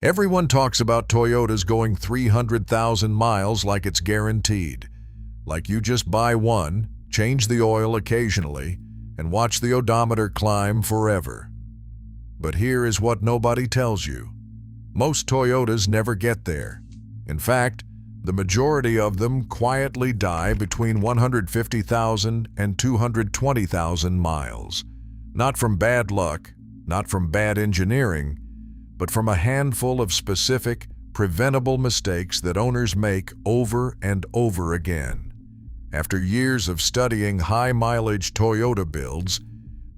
Everyone talks about Toyotas going 300,000 miles like it's guaranteed. Like you just buy one, change the oil occasionally, and watch the odometer climb forever. But here is what nobody tells you. Most Toyotas never get there. In fact, the majority of them quietly die between 150,000 and 220,000 miles. Not from bad luck, not from bad engineering, but from a handful of specific, preventable mistakes that owners make over and over again. After years of studying high-mileage Toyota builds,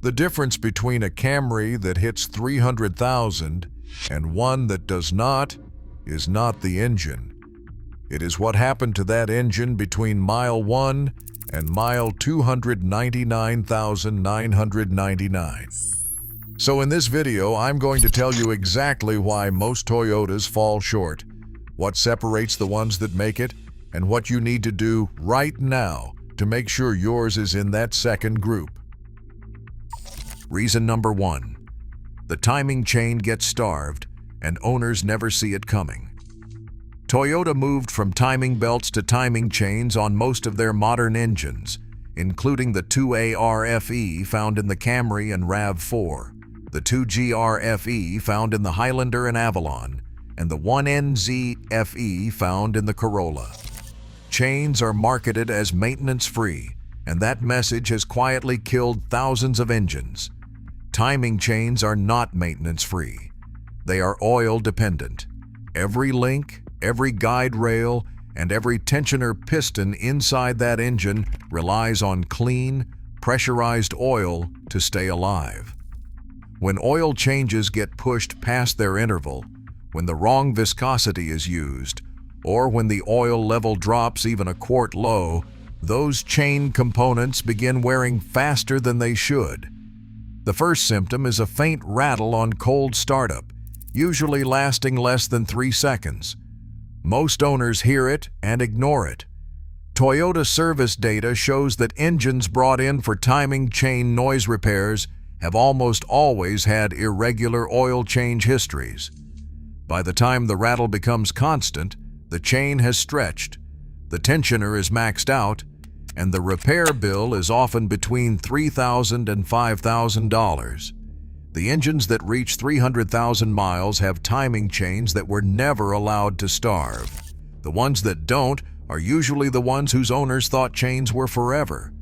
the difference between a Camry that hits 300,000 and one that does not is not the engine. It is what happened to that engine between mile 1 and mile 299,999. So in this video, I'm going to tell you exactly why most Toyotas fall short, what separates the ones that make it, and what you need to do right now to make sure yours is in that second group. Reason number 1. The timing chain gets starved, and owners never see it coming. Toyota moved from timing belts to timing chains on most of their modern engines, including the 2ARFE found in the Camry and RAV4, the 2GRFE found in the Highlander and Avalon, and the 1NZFE found in the Corolla. Chains are marketed as maintenance-free, and that message has quietly killed thousands of engines. Timing chains are not maintenance-free. They are oil-dependent. Every link, every guide rail, and every tensioner piston inside that engine relies on clean, pressurized oil to stay alive. When oil changes get pushed past their interval, when the wrong viscosity is used, or when the oil level drops even a quart low, those chain components begin wearing faster than they should. The first symptom is a faint rattle on cold startup, usually lasting less than 3 seconds. Most owners hear it and ignore it. Toyota service data shows that engines brought in for timing chain noise repairs have almost always had irregular oil change histories. By the time the rattle becomes constant, the chain has stretched, the tensioner is maxed out, and the repair bill is often between $3,000 and $5,000. The engines that reach 300,000 miles have timing chains that were never allowed to starve. The ones that don't are usually the ones whose owners thought chains were forever.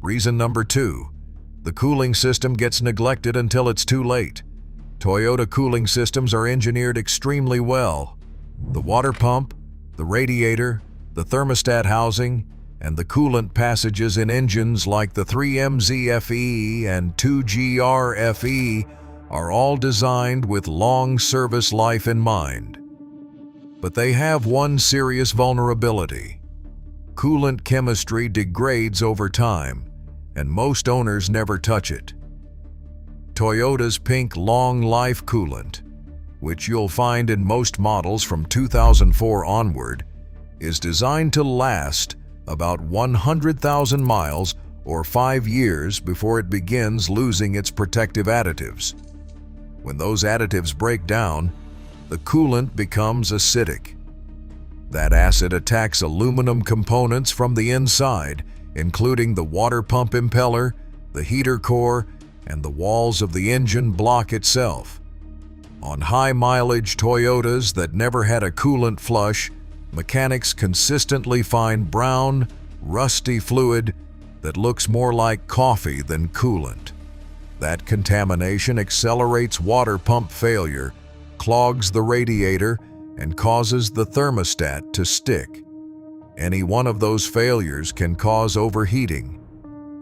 Reason number 2. The cooling system gets neglected until it's too late. Toyota cooling systems are engineered extremely well. The water pump, the radiator, the thermostat housing, and the coolant passages in engines like the 3MZFE and 2GRFE are all designed with long service life in mind. But they have one serious vulnerability. Coolant chemistry degrades over time, and most owners never touch it. Toyota's pink long-life coolant, which you'll find in most models from 2004 onward, is designed to last about 100,000 miles or 5 years before it begins losing its protective additives. When those additives break down, the coolant becomes acidic. That acid attacks aluminum components from the inside, including the water pump impeller, the heater core, and the walls of the engine block itself. On high-mileage Toyotas that never had a coolant flush, mechanics consistently find brown, rusty fluid that looks more like coffee than coolant. That contamination accelerates water pump failure, clogs the radiator, and causes the thermostat to stick. Any one of those failures can cause overheating.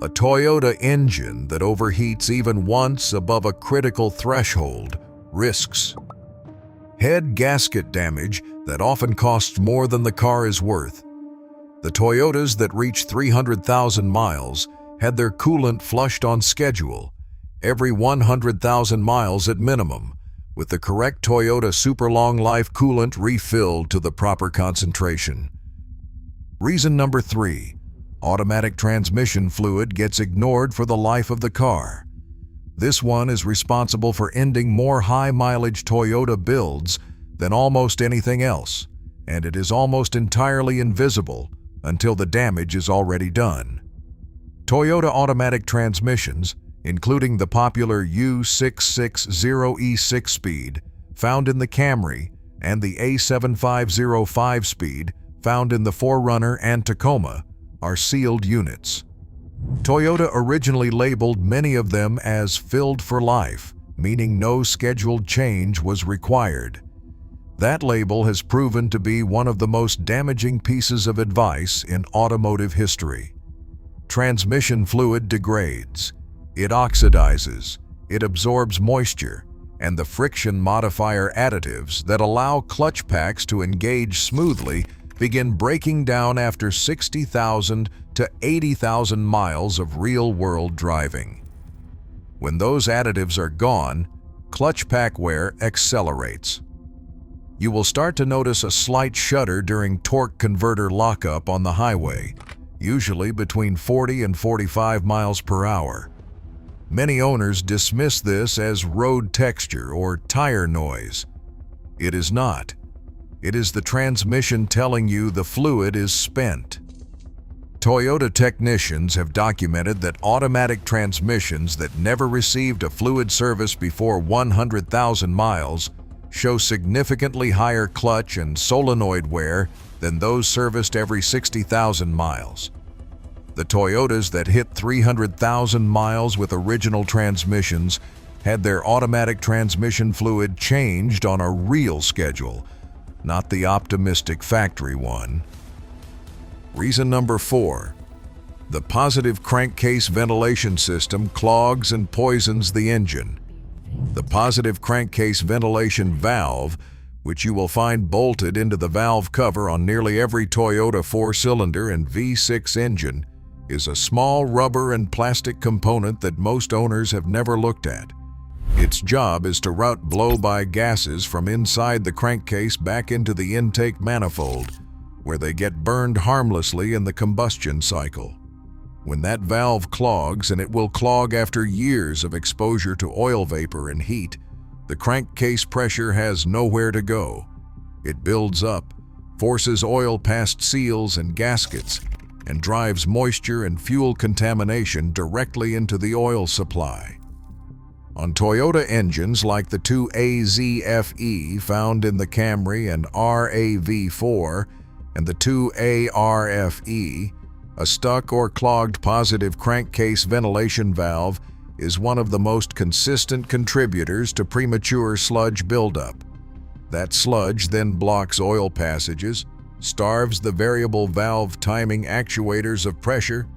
A Toyota engine that overheats even once above a critical threshold risks head gasket damage that often costs more than the car is worth. The Toyotas that reach 300,000 miles had their coolant flushed on schedule, every 100,000 miles at minimum, with the correct Toyota super long life coolant refilled to the proper concentration. Reason number 3. Automatic transmission fluid gets ignored for the life of the car. This one is responsible for ending more high-mileage Toyota builds than almost anything else, and it is almost entirely invisible until the damage is already done. Toyota automatic transmissions, including the popular U660E 6-speed found in the Camry and the A7505 5-speed found in the 4Runner and Tacoma, are sealed units. Toyota originally labeled many of them as filled for life, meaning no scheduled change was required. That label has proven to be one of the most damaging pieces of advice in automotive history. Transmission fluid degrades, it oxidizes, it absorbs moisture, and the friction modifier additives that allow clutch packs to engage smoothly begin breaking down after 60,000 to 80,000 miles of real-world driving. When those additives are gone, clutch pack wear accelerates. You will start to notice a slight shudder during torque converter lockup on the highway, usually between 40 and 45 miles per hour. Many owners dismiss this as road texture or tire noise. It is not. It is the transmission telling you the fluid is spent. Toyota technicians have documented that automatic transmissions that never received a fluid service before 100,000 miles show significantly higher clutch and solenoid wear than those serviced every 60,000 miles. The Toyotas that hit 300,000 miles with original transmissions had their automatic transmission fluid changed on a real schedule, not the optimistic factory one. Reason number 4. The positive crankcase ventilation system clogs and poisons the engine. The positive crankcase ventilation valve, which you will find bolted into the valve cover on nearly every Toyota 4-cylinder and V6 engine, is a small rubber and plastic component that most owners have never looked at. Its job is to route blow-by gases from inside the crankcase back into the intake manifold, where they get burned harmlessly in the combustion cycle. When that valve clogs, and it will clog after years of exposure to oil vapor and heat, the crankcase pressure has nowhere to go. It builds up, forces oil past seals and gaskets, and drives moisture and fuel contamination directly into the oil supply. On Toyota engines like the 2AZFE found in the Camry and RAV4 and the 2ARFE, a stuck or clogged positive crankcase ventilation valve is one of the most consistent contributors to premature sludge buildup. That sludge then blocks oil passages, starves the variable valve timing actuators of pressure,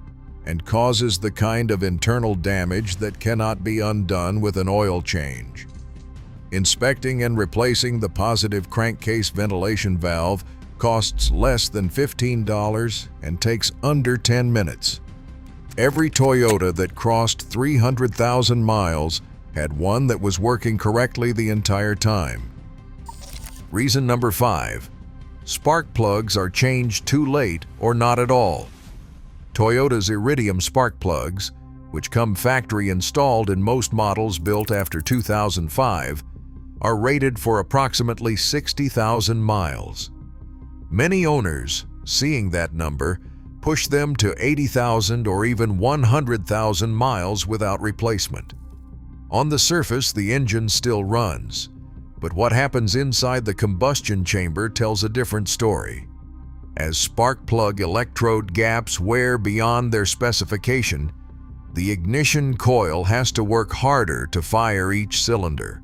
and causes the kind of internal damage that cannot be undone with an oil change. Inspecting and replacing the positive crankcase ventilation valve costs less than $15 and takes under 10 minutes. Every Toyota that crossed 300,000 miles had one that was working correctly the entire time. Reason number 5. Spark plugs are changed too late or not at all. Toyota's Iridium spark plugs, which come factory installed in most models built after 2005, are rated for approximately 60,000 miles. Many owners, seeing that number, push them to 80,000 or even 100,000 miles without replacement. On the surface, the engine still runs, but what happens inside the combustion chamber tells a different story. As spark plug electrode gaps wear beyond their specification, the ignition coil has to work harder to fire each cylinder.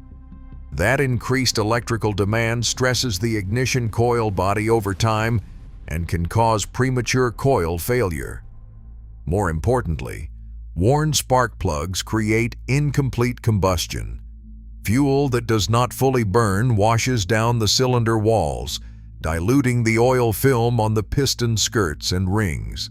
That increased electrical demand stresses the ignition coil body over time and can cause premature coil failure. More importantly, worn spark plugs create incomplete combustion. Fuel that does not fully burn washes down the cylinder walls, diluting the oil film on the piston skirts and rings.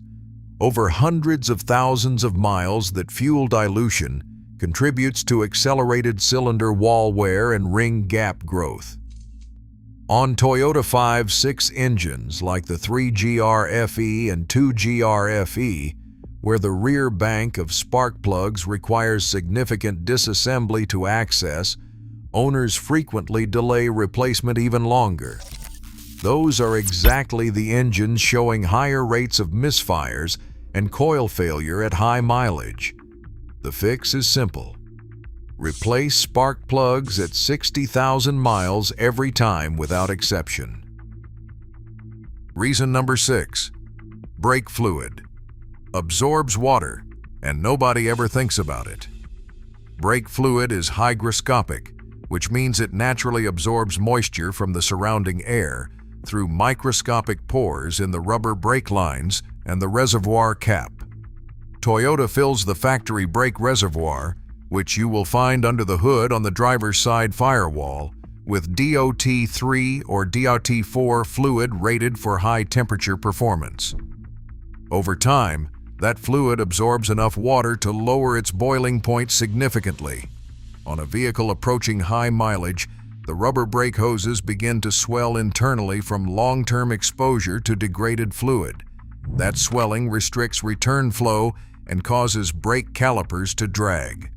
Over hundreds of thousands of miles, that fuel dilution contributes to accelerated cylinder wall wear and ring gap growth. On Toyota 5.6 engines like the 3GR FE and 2GR FE, Where the rear bank of spark plugs requires significant disassembly to access, owners frequently delay replacement even longer. Those are exactly the engines showing higher rates of misfires and coil failure at high mileage. The fix is simple. Replace spark plugs at 60,000 miles every time without exception. Reason number 6. Brake fluid. Absorbs water, and nobody ever thinks about it. Brake fluid is hygroscopic, which means it naturally absorbs moisture from the surrounding air through microscopic pores in the rubber brake lines and the reservoir cap. Toyota fills the factory brake reservoir, which you will find under the hood on the driver's side firewall, with DOT3 or DOT4 fluid rated for high temperature performance. Over time, that fluid absorbs enough water to lower its boiling point significantly. On a vehicle approaching high mileage, the rubber brake hoses begin to swell internally from long-term exposure to degraded fluid. That swelling restricts return flow and causes brake calipers to drag.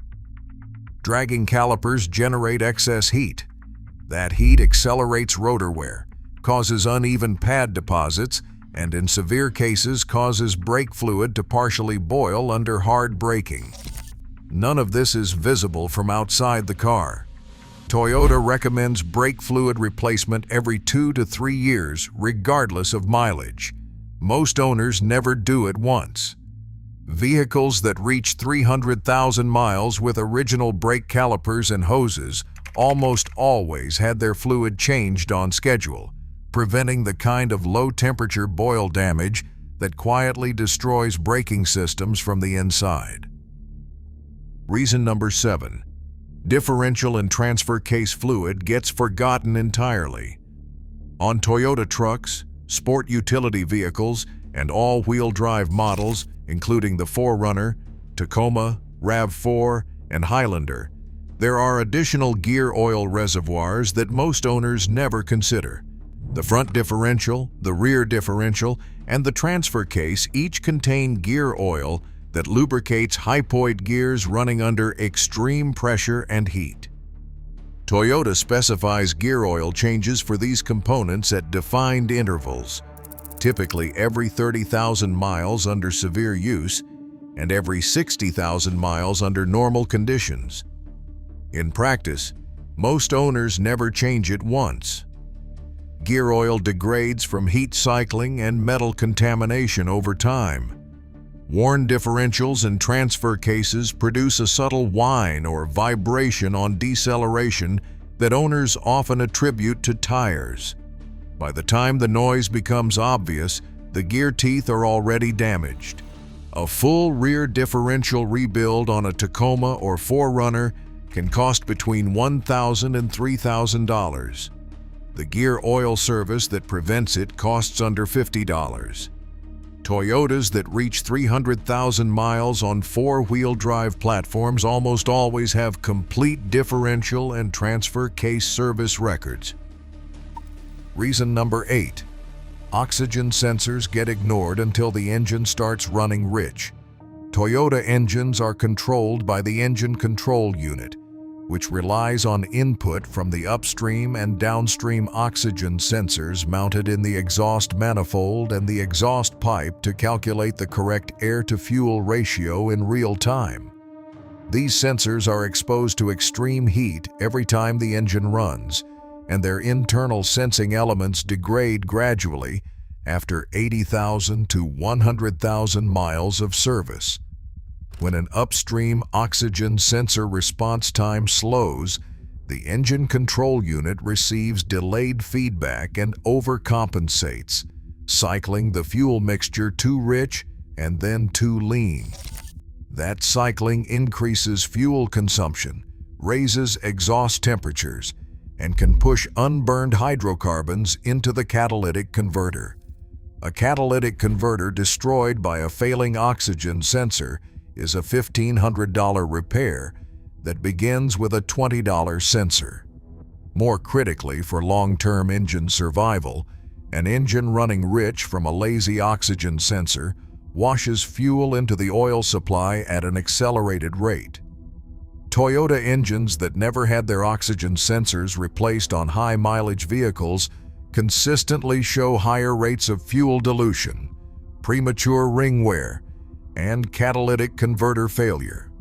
Dragging calipers generate excess heat. That heat accelerates rotor wear, causes uneven pad deposits, and in severe cases causes brake fluid to partially boil under hard braking. None of this is visible from outside the car. Toyota recommends brake fluid replacement every 2 to 3 years, regardless of mileage. Most owners never do it once. Vehicles that reach 300,000 miles with original brake calipers and hoses almost always had their fluid changed on schedule, preventing the kind of low-temperature boil damage that quietly destroys braking systems from the inside. Reason number 7. Differential and transfer case fluid gets forgotten entirely. On Toyota trucks, sport utility vehicles, and all-wheel drive models, including the 4Runner, Tacoma, RAV4, and Highlander, there are additional gear oil reservoirs that most owners never consider. The front differential, the rear differential, and the transfer case each contain gear oil that lubricates hypoid gears running under extreme pressure and heat. Toyota specifies gear oil changes for these components at defined intervals, typically every 30,000 miles under severe use and every 60,000 miles under normal conditions. In practice, most owners never change it once. Gear oil degrades from heat cycling and metal contamination over time. Worn differentials and transfer cases produce a subtle whine or vibration on deceleration that owners often attribute to tires. By the time the noise becomes obvious, the gear teeth are already damaged. A full rear differential rebuild on a Tacoma or 4Runner can cost between $1,000 and $3,000. The gear oil service that prevents it costs under $50. Toyotas that reach 300,000 miles on 4-wheel drive platforms almost always have complete differential and transfer case service records. Reason number 8. Oxygen sensors get ignored until the engine starts running rich. Toyota engines are controlled by the engine control unit, which relies on input from the upstream and downstream oxygen sensors mounted in the exhaust manifold and the exhaust pipe to calculate the correct air-to-fuel ratio in real time. These sensors are exposed to extreme heat every time the engine runs, and their internal sensing elements degrade gradually after 80,000 to 100,000 miles of service. When an upstream oxygen sensor response time slows, the engine control unit receives delayed feedback and overcompensates, cycling the fuel mixture too rich and then too lean. That cycling increases fuel consumption, raises exhaust temperatures, and can push unburned hydrocarbons into the catalytic converter. A catalytic converter destroyed by a failing oxygen sensor is a $1,500 repair that begins with a $20 sensor. More critically, for long-term engine survival, an engine running rich from a lazy oxygen sensor washes fuel into the oil supply at an accelerated rate. Toyota engines that never had their oxygen sensors replaced on high-mileage vehicles consistently show higher rates of fuel dilution, premature ring wear, and catalytic converter failure.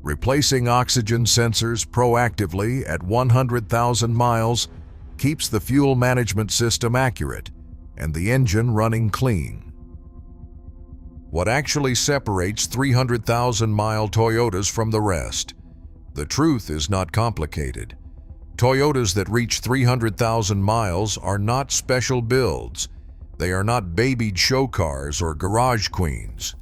Replacing oxygen sensors proactively at 100,000 miles keeps the fuel management system accurate and the engine running clean. What actually separates 300,000-mile Toyotas from the rest? The truth is not complicated. Toyotas that reach 300,000 miles are not special builds. They are not babied show cars or garage queens.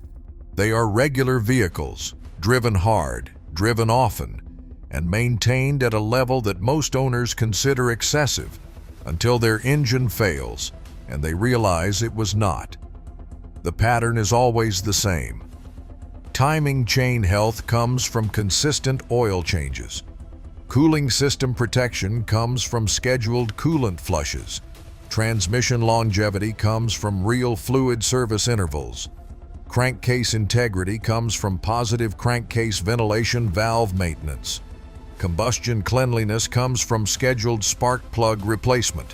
They are regular vehicles, driven hard, driven often, and maintained at a level that most owners consider excessive until their engine fails and they realize it was not. The pattern is always the same. Timing chain health comes from consistent oil changes. Cooling system protection comes from scheduled coolant flushes. Transmission longevity comes from real fluid service intervals. Crankcase integrity comes from positive crankcase ventilation valve maintenance. Combustion cleanliness comes from scheduled spark plug replacement.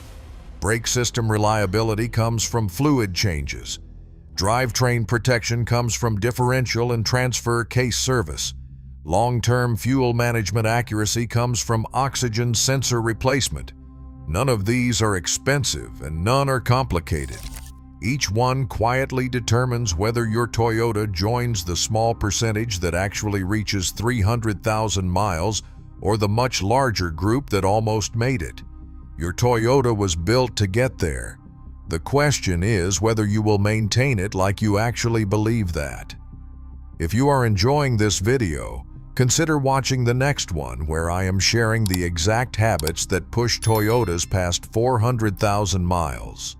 Brake system reliability comes from fluid changes. Drivetrain protection comes from differential and transfer case service. Long-term fuel management accuracy comes from oxygen sensor replacement. None of these are expensive and none are complicated. Each one quietly determines whether your Toyota joins the small percentage that actually reaches 300,000 miles or the much larger group that almost made it. Your Toyota was built to get there. The question is whether you will maintain it like you actually believe that. If you are enjoying this video, consider watching the next one where I am sharing the exact habits that push Toyotas past 400,000 miles.